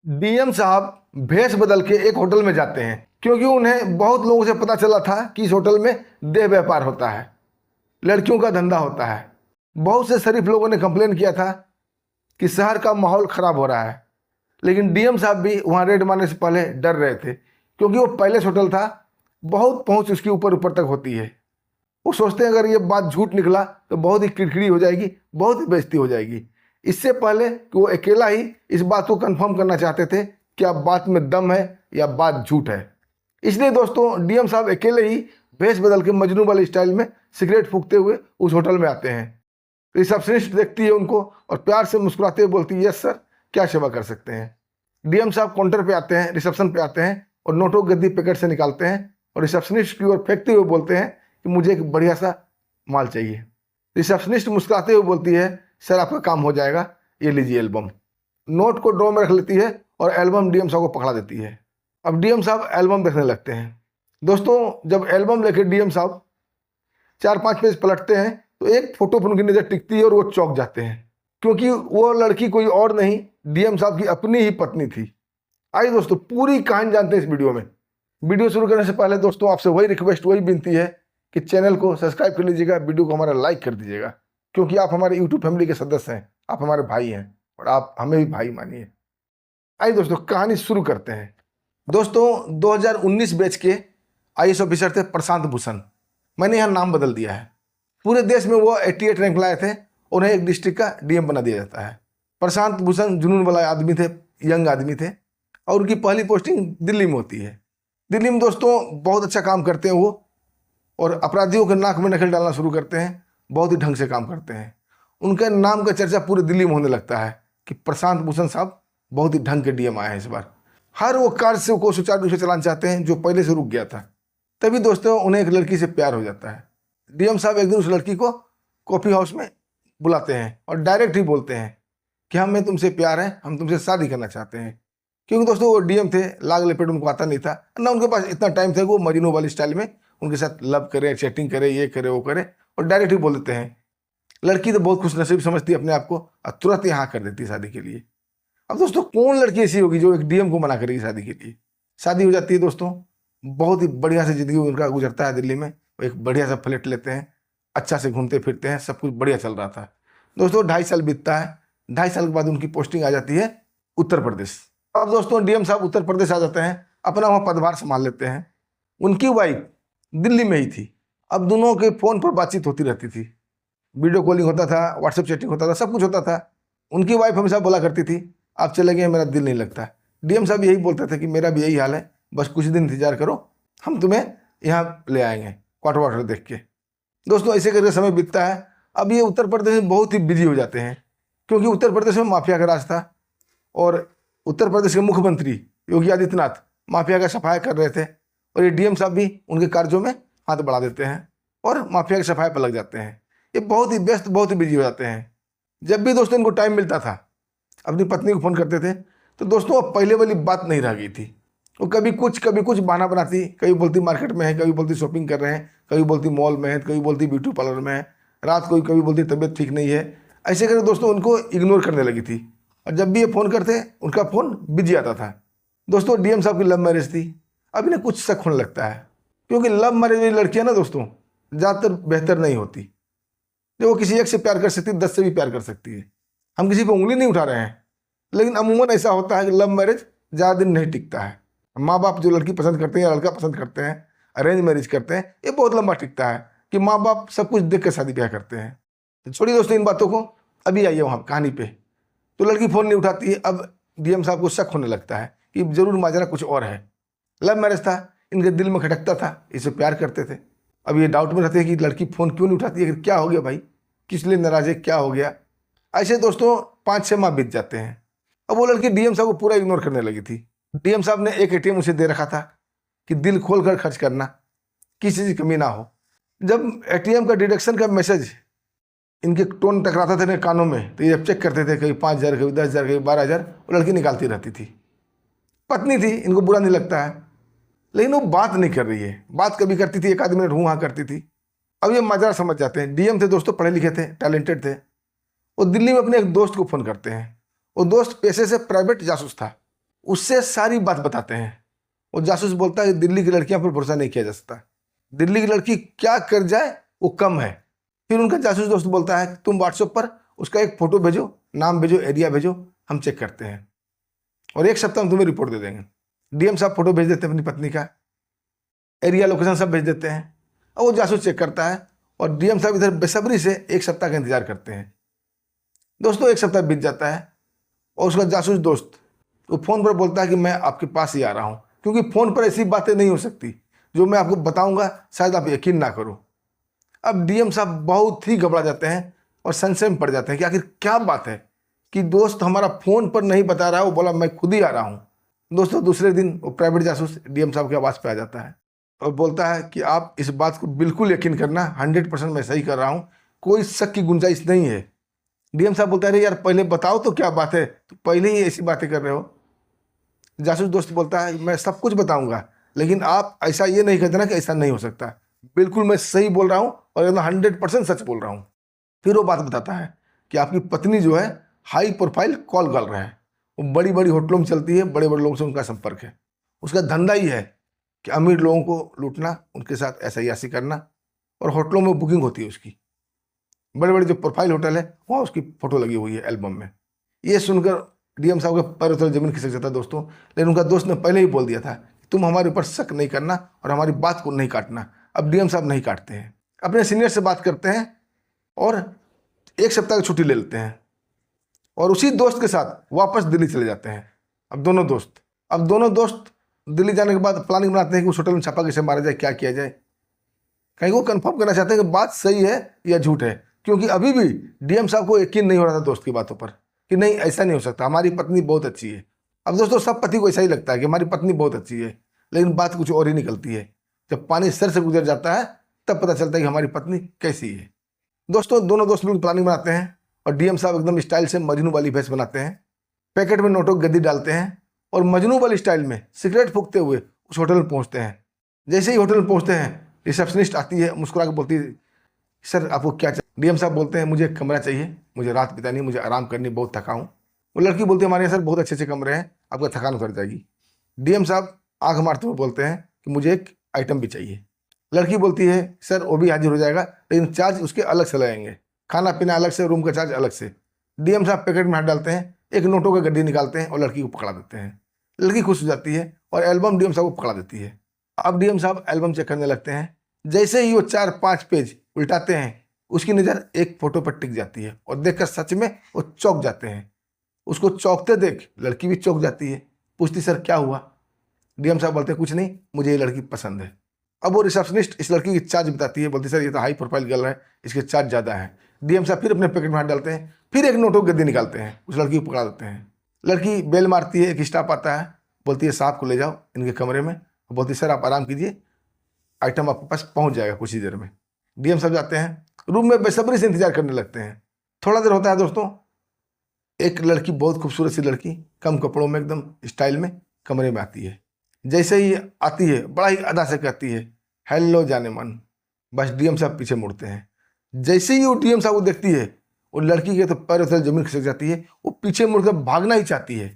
DM साहब भेष बदल के एक होटल में जाते हैं क्योंकि उन्हें बहुत लोगों से पता चला था कि इस होटल में देह व्यापार होता है, लड़कियों का धंधा होता है। बहुत से शरीफ लोगों ने कंप्लेन किया था कि शहर का माहौल खराब हो रहा है, लेकिन डीएम साहब भी वहाँ रेड मारने से पहले डर रहे थे क्योंकि वो पैलेस होटल था, बहुत पहुँच उसकी ऊपर ऊपर तक होती है। वो सोचते हैं अगर ये बात झूठ निकला तो बहुत ही किरकिरी हो जाएगी, बहुत ही बेइज्जती हो जाएगी। इससे पहले कि वो अकेला ही इस बात को कंफर्म करना चाहते थे कि अब बात में दम है या बात झूठ है। इसलिए दोस्तों डीएम साहब अकेले ही भेष बदल के मजनू वाले स्टाइल में सिगरेट फूंकते हुए उस होटल में आते हैं। रिसेप्शनिस्ट देखती है उनको और प्यार से मुस्कुराते हुए बोलती है, यस सर, क्या सेवा कर सकते हैं। डीएम साहब काउंटर पे आते हैं, रिसेप्शन पे आते हैं और नोटों गद्दी पैकेट से निकालते हैं और रिसेप्शनिस्ट की ओर फेंकते हुए बोलते हैं कि मुझे एक बढ़िया सा माल चाहिए। रिसेप्शनिस्ट मुस्कुराते हुए बोलती है, सर आपका काम हो जाएगा, ये लीजिए एल्बम। नोट को ड्रॉ में रख लेती है और एल्बम डीएम साहब को पकड़ा देती है। अब डीएम साहब एल्बम देखने लगते हैं। दोस्तों जब एल्बम लेके डीएम साहब 4-5 पेज पलटते हैं तो एक फोटो पर उनकी नज़र टिकती है और वो चौंक जाते हैं क्योंकि वो लड़की कोई और नहीं, डीएम साहब की अपनी ही पत्नी थी। आइए दोस्तों पूरी कहानी जानते हैं इस वीडियो में। वीडियो शुरू करने से पहले दोस्तों आपसे वही रिक्वेस्ट, वही विनती है कि चैनल को सब्सक्राइब कर लीजिएगा, वीडियो को हमारा लाइक कर दीजिएगा क्योंकि आप हमारे यूट्यूब फैमिली के सदस्य हैं, आप हमारे भाई हैं और आप हमें भी भाई मानिए। आइए दोस्तों कहानी शुरू करते हैं। दोस्तों 2019 बैच के आईएएस ऑफिसर थे प्रशांत भूषण। मैंने यहाँ नाम बदल दिया है। पूरे देश में वो 88 रैंक लाए थे, उन्हें एक डिस्ट्रिक्ट का डीएम बना दिया जाता है। प्रशांत भूषण जुनून वाला आदमी थे, यंग आदमी थे और उनकी पहली पोस्टिंग दिल्ली में होती है। दिल्ली में दोस्तों बहुत अच्छा काम करते हैं वो और अपराधियों के नाक में नकेल डालना शुरू करते हैं, बहुत ही ढंग से काम करते हैं। उनके नाम का चर्चा पूरे दिल्ली में होने लगता है कि प्रशांत भूषण साहब बहुत ही ढंग के डीएम आए हैं इस बार। हर वो कार्य से को सुचारू रूप से चलाना चाहते हैं जो पहले से रुक गया था। तभी दोस्तों उन्हें एक लड़की से प्यार हो जाता है। डीएम साहब एक दिन उस लड़की को कॉफ़ी हाउस में बुलाते हैं और डायरेक्ट ही बोलते हैं कि हमें तुमसे प्यार है, हम तुमसे शादी करना चाहते हैं। क्योंकि दोस्तों वो डीएम थे, लाग लपेट उनको आता नहीं था, ना उनके पास इतना टाइम था कि वो मजनू वाली स्टाइल में उनके साथ लव करे, चैटिंग करे, ये करे वो करे, और डायरेक्ट ही बोल देते हैं। लड़की तो बहुत खुशनसीब समझती है अपने आप को और तुरंत यहाँ कर देती है शादी के लिए। अब दोस्तों कौन लड़की ऐसी होगी जो एक डीएम को मना करेगी शादी के लिए। शादी हो जाती है दोस्तों, बहुत ही बढ़िया से ज़िंदगी उनका गुजरता है दिल्ली में। वो एक बढ़िया सा फ्लैट लेते हैं, अच्छा से घूमते फिरते हैं, सब कुछ बढ़िया चल रहा था। दोस्तों 2.5 साल बीतता है। 2.5 साल के बाद उनकी पोस्टिंग आ जाती है उत्तर प्रदेश। अब दोस्तों डीएम साहब उत्तर प्रदेश आ जाते हैं, अपना वहाँ पदभार संभाल लेते हैं। उनकी वाइफ दिल्ली में ही थी। अब दोनों के फ़ोन पर बातचीत होती रहती थी, वीडियो कॉलिंग होता था, व्हाट्सएप चैटिंग होता था, सब कुछ होता था। उनकी वाइफ हमेशा बोला करती थी, आप चले गए मेरा दिल नहीं लगता। डीएम साहब यही बोलते थे कि मेरा भी यही हाल है, बस कुछ दिन इंतजार करो, हम तुम्हें यहाँ ले आएंगे क्वार्टर वाटर देख के। दोस्तों ऐसे करके समय बीतता है। अब ये उत्तर प्रदेश में बहुत ही बिजी हो जाते हैं क्योंकि उत्तर प्रदेश में माफिया का राज था और उत्तर प्रदेश के मुख्यमंत्री योगी आदित्यनाथ माफिया का सफाया कर रहे थे और ये डीएम साहब भी उनके कार्यों में हाथ बढ़ा देते हैं और माफिया की सफाई पर लग जाते हैं। ये बहुत ही व्यस्त, बहुत ही बिजी हो जाते हैं। जब भी दोस्तों इनको टाइम मिलता था अपनी पत्नी को फ़ोन करते थे तो दोस्तों अब पहले वाली बात नहीं रह गई थी। वो कभी कुछ बहाना बनाती, कभी बोलती मार्केट में है, कभी बोलती शॉपिंग कर रहे हैं, कभी बोलती मॉल में है, कभी बोलती ब्यूटी पार्लर में है, रात को कभी बोलती तबीयत ठीक नहीं है। ऐसे करके दोस्तों उनको इग्नोर करने लगी थी और जब भी ये फ़ोन करते उनका फ़ोन बिजी आता था। दोस्तों डीएम साहब की लव मैरिज थी। अब इन्हें कुछ शक होने लगता है क्योंकि लव मैरिज वाली लड़कियाँ ना दोस्तों ज़्यादातर बेहतर नहीं होती। जो वो किसी एक से प्यार कर सकती है, 10 से भी प्यार कर सकती है। हम किसी पर उंगली नहीं उठा रहे हैं, लेकिन अमूमन ऐसा होता है कि लव मैरिज ज़्यादा दिन नहीं टिकता है। माँ बाप जो लड़की पसंद करते हैं या लड़का पसंद करते हैं, अरेंज मैरिज करते हैं, ये बहुत लंबा टिकता है कि माँ बाप सब कुछ देख कर शादी ब्याह करते हैं। तो छोड़िए दोस्तों इन बातों को, अभी आइए वहाँ कहानी पे। तो लड़की फ़ोन नहीं उठाती है। अब डीएम साहब को शक होने लगता है कि जरूर माजरा कुछ और है। लव मैरिज था, इनके दिल में खटकता था, इसे प्यार करते थे। अब ये डाउट में रहते हैं कि लड़की फ़ोन क्यों नहीं उठाती है, क्या हो गया भाई, किस लिए नाराज़ है, क्या हो गया। ऐसे दोस्तों 5-6 माह बीत जाते हैं। अब वो लड़की डीएम साहब को पूरा इग्नोर करने लगी थी। डीएम साहब ने एक एटीएम उसे दे रखा था कि दिल खोल कर खर्च करना, किसी चीज़ की कमी ना हो। जब एटीएम का डिडक्शन का मैसेज इनके टोन टकराता था इनके कानों में तो ये जब चेक करते थे, कहीं 5,000, कभी 10,000, कभी 12,000, वो लड़की निकालती रहती थी। पत्नी थी, इनको बुरा नहीं लगता है, लेकिन वो बात नहीं कर रही है। बात कभी करती थी, 1 आध मिनट हूँ हाँ करती थी। अब ये माजरा समझ जाते हैं। डीएम थे दोस्तों, पढ़े लिखे थे, टैलेंटेड थे। वो दिल्ली में अपने एक दोस्त को फ़ोन करते हैं। वो दोस्त पेशे से प्राइवेट जासूस था। उससे सारी बात बताते हैं। वो जासूस बोलता है कि दिल्ली की लड़कियां पर भरोसा नहीं किया जा सकता, दिल्ली की लड़की क्या कर जाए वो कम है। फिर उनका जासूस दोस्त बोलता है कि तुम व्हाट्सएप पर उसका एक फोटो भेजो, नाम भेजो, एरिया भेजो, हम चेक करते हैं और एक सप्ताह में तुम्हें रिपोर्ट दे देंगे। डीएम साहब फोटो भेज देते हैं अपनी पत्नी का, एरिया लोकेशन सब भेज देते हैं और वो जासूस चेक करता है और डीएम साहब इधर बेसब्री से एक सप्ताह का इंतजार करते हैं। दोस्तों एक सप्ताह बीत जाता है और उसका जासूस दोस्त वो फ़ोन पर बोलता है कि मैं आपके पास ही आ रहा हूँ, क्योंकि फ़ोन पर ऐसी बातें नहीं हो सकती जो मैं आपको बताऊंगा शायद आप यकीन ना करो। अब डीएम साहब बहुत ही घबरा जाते हैं और संशय में पड़ जाते हैं कि आखिर क्या बात है कि दोस्त हमारा फ़ोन पर नहीं बता रहा है, वो बोला मैं खुद ही आ रहा हूँ। दोस्तों दूसरे दिन वो प्राइवेट जासूस डीएम साहब के आवाज़ पे आ जाता है और बोलता है कि आप इस बात को बिल्कुल यकीन करना, 100% मैं सही कर रहा हूँ, कोई शक की गुंजाइश नहीं है। डीएम साहब बोलता है अरे यार पहले बताओ तो क्या बात है, तो पहले ही ऐसी बातें कर रहे हो। जासूस दोस्त बोलता है मैं सब कुछ बताऊंगा, लेकिन आप ऐसा ये नहीं कहते ना कि ऐसा नहीं हो सकता, बिल्कुल मैं सही बोल रहा हूँ और एकदम 100% सच बोल रहा हूँ। फिर वो बात बताता है कि आपकी पत्नी जो है हाई प्रोफाइल कॉल कर रहा है, वो बड़ी बड़ी होटलों में चलती है, बड़े बड़े लोगों से उनका संपर्क है, उसका धंधा ही है कि अमीर लोगों को लूटना, उनके साथ ऐसा यासी करना, और होटलों में बुकिंग होती है उसकी, बड़े बड़े जो प्रोफाइल होटल है वहाँ उसकी फ़ोटो लगी हुई है एल्बम में। ये सुनकर डीएम साहब के पैरों तले जमीन खिसक जाता है दोस्तों, लेकिन उनका दोस्त ने पहले ही बोल दिया था कि तुम हमारे ऊपर शक नहीं करना और हमारी बात को नहीं काटना। अब डीएम साहब नहीं काटते हैं, अपने सीनियर से बात करते हैं और एक सप्ताह की छुट्टी ले लेते हैं और उसी दोस्त के साथ वापस दिल्ली चले जाते हैं। अब दोनों दोस्त दिल्ली जाने के बाद प्लानिंग बनाते हैं कि उस होटल में छापा कैसे मारा जाए, क्या किया जाए। कहीं वो कंफर्म करना चाहते हैं कि बात सही है या झूठ है, क्योंकि अभी भी डीएम साहब को यकीन नहीं हो रहा था दोस्त की बातों पर कि नहीं ऐसा नहीं हो सकता, हमारी पत्नी बहुत अच्छी है। अब दोस्तों सब पति को ऐसा ही लगता है कि हमारी पत्नी बहुत अच्छी है, लेकिन बात कुछ और ही निकलती है। जब पानी सर से गुजर जाता है तब पता चलता है कि हमारी पत्नी कैसी है। दोस्तों दोनों दोस्त मिलकर प्लानिंग बनाते हैं और डीएम साहब एकदम स्टाइल से मजनू वाली भेष बनाते हैं, पैकेट में नोटों की गद्दी डालते हैं और मजनू वाली स्टाइल में सिगरेट फूकते हुए उस होटल में पहुंचते हैं। जैसे ही होटल में पहुंचते हैं रिसेप्शनिस्ट आती है, मुस्कुरा के बोलती है सर आपको क्या चाहिए। डीएम साहब बोलते हैं मुझे एक कमरा चाहिए, मुझे रात बितानी, मुझे आराम करनी, बहुत थका हूँ। वो लड़की बोलती है हमारे यहाँ सर बहुत अच्छे अच्छे कमरे हैं, आपका थकान उतर जाएगी। डीएम साहब आंख मारते हुए बोलते हैं कि मुझे एक आइटम भी चाहिए। लड़की बोलती है सर वो भी हाजिर हो जाएगा, लेकिन चार्ज उसके अलग से लगेंगे, खाना पीना अलग से, रूम का चार्ज अलग से। डीएम साहब पैकेट में हाथ डालते हैं, एक नोटों का गड्डी निकालते हैं और लड़की को पकड़ा देते हैं। लड़की खुश हो जाती है और एल्बम डीएम साहब को पकड़ा देती है। अब डीएम साहब एल्बम चेक करने लगते हैं। जैसे ही वो 4-5 पेज उल्टाते हैं उसकी नज़र एक फोटो पर टिक जाती है और देखकर सच में वो चौंक जाते हैं। उसको चौंकते देख लड़की भी चौंक जाती है, पूछती सर क्या हुआ। डीएम साहब बोलते हैं कुछ नहीं, मुझे ये लड़की पसंद है। अब वो रिसेप्शनिस्ट इस लड़की की चार्ज बताती है, बोलती सर ये तो हाई प्रोफाइल गर्ल है, इसके चार्ज ज़्यादा है। डीएम साहब फिर अपने पैकेट में हाथ डालते हैं, फिर एक नोटों की गद्दी निकालते हैं, उस लड़की को पकड़ा देते हैं। लड़की बेल मारती है, एक स्टाफ आता है, बोलती है साहब को ले जाओ इनके कमरे में, बोलती है सर आप आराम कीजिए, आइटम आपके पास पहुंच जाएगा कुछ ही देर में। डीएम साहब जाते हैं, रूम में बेसब्री से इंतजार करने लगते हैं। थोड़ा देर होता है दोस्तों, एक लड़की, बहुत खूबसूरत सी लड़की, कम कपड़ों में एकदम स्टाइल में कमरे में आती है। जैसे ही आती है बड़ा ही अदा से कहती है हेलो जाने मन। बस डीएम साहब पीछे मुड़ते हैं। जैसे ही वो डीएम साहब को देखती है वो लड़की के तो पैरों तले जमीन खिसक जाती है, वो पीछे मुड़कर भागना ही चाहती है।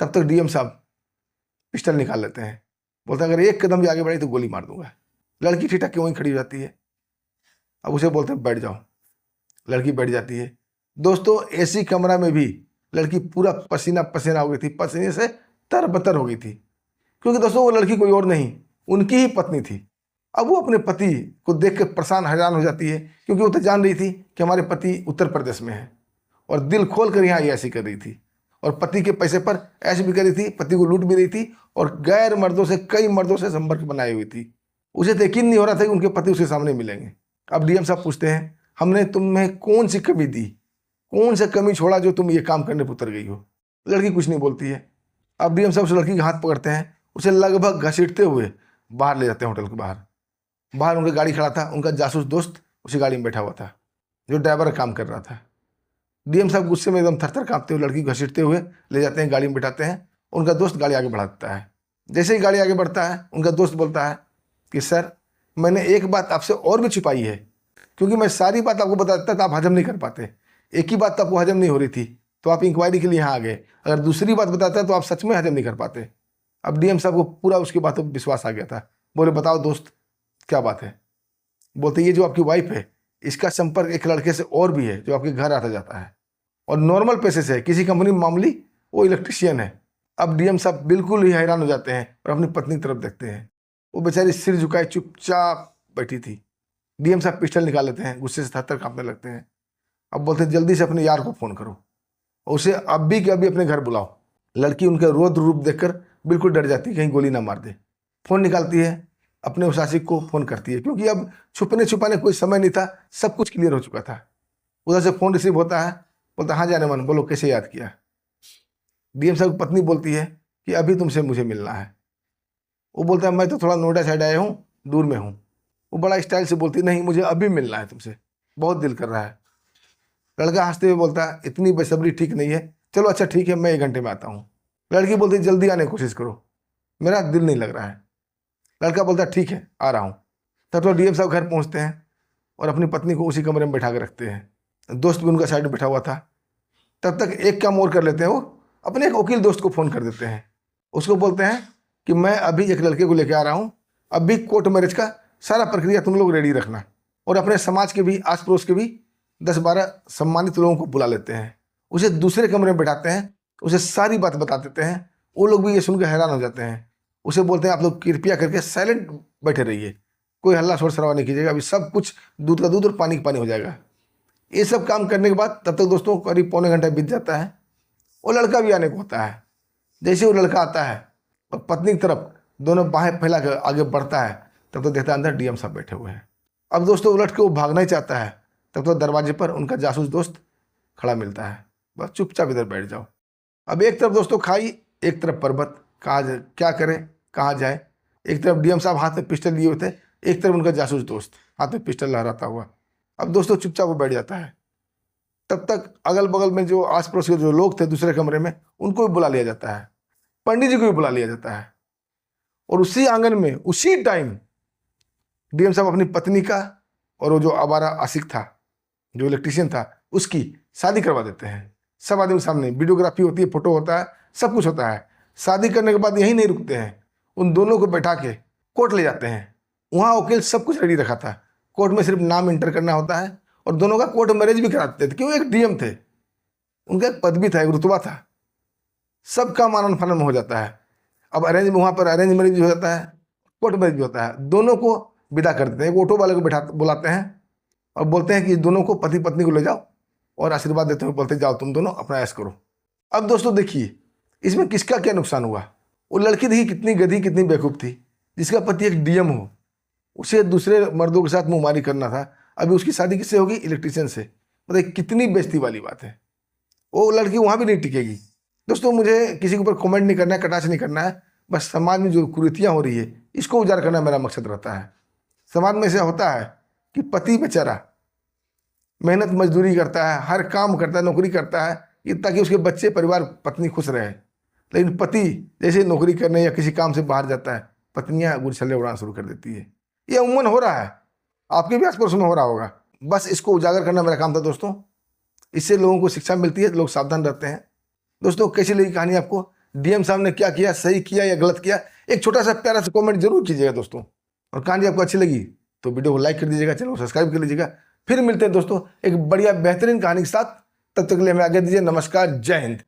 तब तक डीएम साहब पिस्टल निकाल लेते हैं, बोलते हैं अगर एक कदम भी आगे बढ़ी तो गोली मार दूंगा। लड़की ठिठक के वहीं खड़ी हो जाती है। अब उसे बोलते हैं बैठ जाओ, लड़की बैठ जाती है। दोस्तों एसी कमरा में भी लड़की पूरा पसीना पसीना हो गई थी, पसीने से तरबतर हो गई थी, क्योंकि दोस्तों वो लड़की कोई और नहीं उनकी ही पत्नी थी। अब वो अपने पति को देख कर परेशान हैरान हो जाती है, क्योंकि वो तो जान रही थी कि हमारे पति उत्तर प्रदेश में है और दिल खोल कर यहाँ ऐसी कर रही थी और पति के पैसे पर ऐश भी कर रही थी, पति को लूट भी रही थी और गैर मर्दों से, कई मर्दों से संपर्क बनाई हुई थी। उसे तो यकीन नहीं हो रहा था कि उनके पति उसके सामने मिलेंगे। अब डीएम साहब पूछते हैं हमने तुम्हें कौन सी कमी दी, कौन सा कमी छोड़ा जो तुम ये काम करने पर उतर गई हो। लड़की कुछ नहीं बोलती है। अब डीएम साहब उस लड़की का हाथ पकड़ते हैं, उसे लगभग घसीटते हुए बाहर ले जाते हैं होटल के बाहर। बाहर उनका गाड़ी खड़ा था, उनका जासूस दोस्त उसी गाड़ी में बैठा हुआ था जो ड्राइवर का काम कर रहा था। डीएम साहब गुस्से में एकदम थरथर कांपते हुए लड़की घसीटते हुए ले जाते हैं, गाड़ी में बिठाते हैं। उनका दोस्त गाड़ी आगे बढ़ा देता है। जैसे ही गाड़ी आगे बढ़ता है उनका दोस्त बोलता है कि सर मैंने एक बात आपसे और भी छिपाई है, क्योंकि मैं सारी बात आपको बता देता था आप हजम नहीं कर पाते, एक ही बात तो आपको हजम नहीं हो रही थी, तो आप इंक्वायरी के लिए यहाँ आ गए। अगर दूसरी बात बताता है तो आप सच में हजम नहीं कर पाते। अब डीएम साहब को पूरा उसकी बातों पर विश्वास आ गया था। बोले बताओ दोस्त क्या बात है। बोलते ये जो आपकी वाइफ है इसका संपर्क एक लड़के से और भी है जो आपके घर आता जाता है और नॉर्मल पैसे से है, किसी कंपनी में मामूली, वो इलेक्ट्रिशियन है। अब डीएम साहब बिल्कुल ही हैरान हो जाते हैं और अपनी पत्नी की तरफ देखते हैं। वो बेचारी सिर झुकाए चुपचाप बैठी थी। डीएम साहब पिस्टल निकाल लेते हैं, गुस्से से थर-थर कांपने लगते हैं। अब बोलते हैं जल्दी से अपने यार को फ़ोन करो और उसे अभी के अभी अपने घर बुलाओ। लड़की उनका रौद्र रूप देखकर बिल्कुल डर जाती है कहीं गोली ना मार दे। फ़ोन निकालती है, अपने उस आशिक को फ़ोन करती है, क्योंकि अब छुपने छुपाने कोई समय नहीं था, सब कुछ क्लियर हो चुका था। उधर से फ़ोन रिसीव होता है, बोलता हाँ जाने मन, बोलो कैसे याद किया। डीएम साहब की पत्नी बोलती है कि अभी तुमसे मुझे मिलना है। वो बोलता है मैं तो थोड़ा नोएडा साइड आया हूँ, दूर में हूँ। वो बड़ा स्टाइल से बोलती नहीं मुझे अभी मिलना है तुमसे, बहुत दिल कर रहा है। लड़का हंसते हुए बोलता है इतनी बेसब्री ठीक नहीं है, चलो अच्छा ठीक है मैं 1 घंटे में आता हूँ। लड़की बोलती जल्दी आने की कोशिश करो, मेरा दिल नहीं लग रहा है। लड़का बोलता ठीक है आ रहा हूँ। तब तो डीएम साहब घर पहुँचते हैं और अपनी पत्नी को उसी कमरे में बैठा कर रखते हैं। दोस्त भी उनका साइड में बैठा हुआ था। तब तक एक काम और कर लेते हैं, वो अपने एक वकील दोस्त को फ़ोन कर देते हैं। उसको बोलते हैं कि मैं अभी एक लड़के को लेकर आ रहा हूँ, अभी कोर्ट मैरिज का सारा प्रक्रिया तुम लोग रेडी रखना, और अपने समाज के भी आस पड़ोस के भी 10-12 सम्मानित लोगों को बुला लेते हैं। उसे दूसरे कमरे में बैठाते हैं, उसे सारी बात बता देते हैं। वो लोग भी ये सुनकर हैरान हो जाते हैं। उसे बोलते हैं आप लोग कृपया करके साइलेंट बैठे रहिए, कोई हल्ला शोर शराबा नहीं कीजिएगा, अभी सब कुछ दूध का दूध और पानी का पानी हो जाएगा। ये सब काम करने के बाद तब तक दोस्तों करीब पौने घंटा बीत जाता है। वो लड़का भी आने को होता है। जैसे वो लड़का आता है और पत्नी की तरफ दोनों बाहें फैला कर आगे बढ़ता है, तब तो देखता है अंदर डीएम साहब बैठे हुए हैं। अब दोस्तों उलट के वो भागना ही चाहता है, तब तो दरवाजे पर उनका जासूस दोस्त खड़ा मिलता है। बस चुपचाप इधर बैठ जाओ। अब एक तरफ दोस्तों खाई, एक तरफ पर्वत, कहाँ क्या करे कहाँ जाए। एक तरफ डीएम साहब हाथ में पिस्टल लिए हुए थे, एक तरफ उनका जासूस दोस्त हाथ में पिस्टल लहराता हुआ। अब दोस्तों चुपचाप वो बैठ जाता है। तब तक अगल बगल में जो आस पड़ोस के जो लोग थे दूसरे कमरे में, उनको भी बुला लिया जाता है, पंडित जी को भी बुला लिया जाता है। और उसी आंगन में उसी टाइम डीएम साहब अपनी पत्नी का और वो जो आवारा आशिक था, जो इलेक्ट्रिशियन था, उसकी शादी करवा देते हैं। सब आदमी के सामने वीडियोग्राफी होती है, फोटो होता है, सब कुछ होता है। शादी करने के बाद यहीं नहीं रुकते हैं, उन दोनों को बैठा के कोर्ट ले जाते हैं। वहाँ वकील सब कुछ रेडी रखा था। कोर्ट में सिर्फ नाम इंटर करना होता है और दोनों का कोर्ट मैरिज भी कराते थे, क्यों एक डीएम थे, उनका एक पद भी था, एक रुतबा था, सब काम आनन फानन में हो जाता है। अब अरेंज वहाँ पर अरेंज मैरिज भी हो जाता है, कोर्ट मैरिज भी होता है। दोनों को विदा कर देते हैं, एक ऑटो वाले को बैठा बुलाते हैं और बोलते हैं कि दोनों को पति पत्नी को ले जाओ, और आशीर्वाद देते हुए बोलते जाओ तुम दोनों अपना ऐश करो। अब दोस्तों देखिए इसमें किसका क्या नुकसान हुआ। वो लड़की देखिए कितनी गधी कितनी बेवकूफ़ थी, जिसका पति एक डीएम हो, उसे दूसरे मर्दों के साथ मुंहमारी करना था। अभी उसकी शादी किससे होगी, इलेक्ट्रिशियन से। मतलब कितनी बेइज्जती वाली बात है। वो लड़की वहाँ भी नहीं टिकेगी। दोस्तों मुझे किसी के ऊपर कमेंट नहीं करना है, कटाक्ष नहीं करना है, बस समाज में जो कुरीतियाँ हो रही है इसको उजागर करना मेरा मकसद रहता है। समाज में ऐसा होता है कि पति बेचारा मेहनत मजदूरी करता है, हर काम करता है, नौकरी करता है ताकि उसके बच्चे परिवार पत्नी खुश रहे, लेकिन पति जैसे नौकरी करने या किसी काम से बाहर जाता है, पत्नियां गुलछल्ले उड़ाना शुरू कर देती है। ये अमूमन हो रहा है, आपके भी आस पड़ोस में हो रहा होगा। बस इसको उजागर करना मेरा काम था दोस्तों, इससे लोगों को शिक्षा मिलती है, लोग सावधान रहते हैं। दोस्तों कैसी लगी कहानी आपको, डीएम साहब ने क्या किया, सही किया या गलत किया, एक छोटा सा प्यारा सा कमेंट जरूर कीजिएगा दोस्तों। और कहानी आपको अच्छी लगी तो वीडियो को लाइक कर दीजिएगा, चैनल को सब्सक्राइब कर लीजिएगा। फिर मिलते हैं दोस्तों एक बढ़िया बेहतरीन कहानी के साथ, तब तक के लिए हमें आगे दीजिए। नमस्कार, जय हिंद।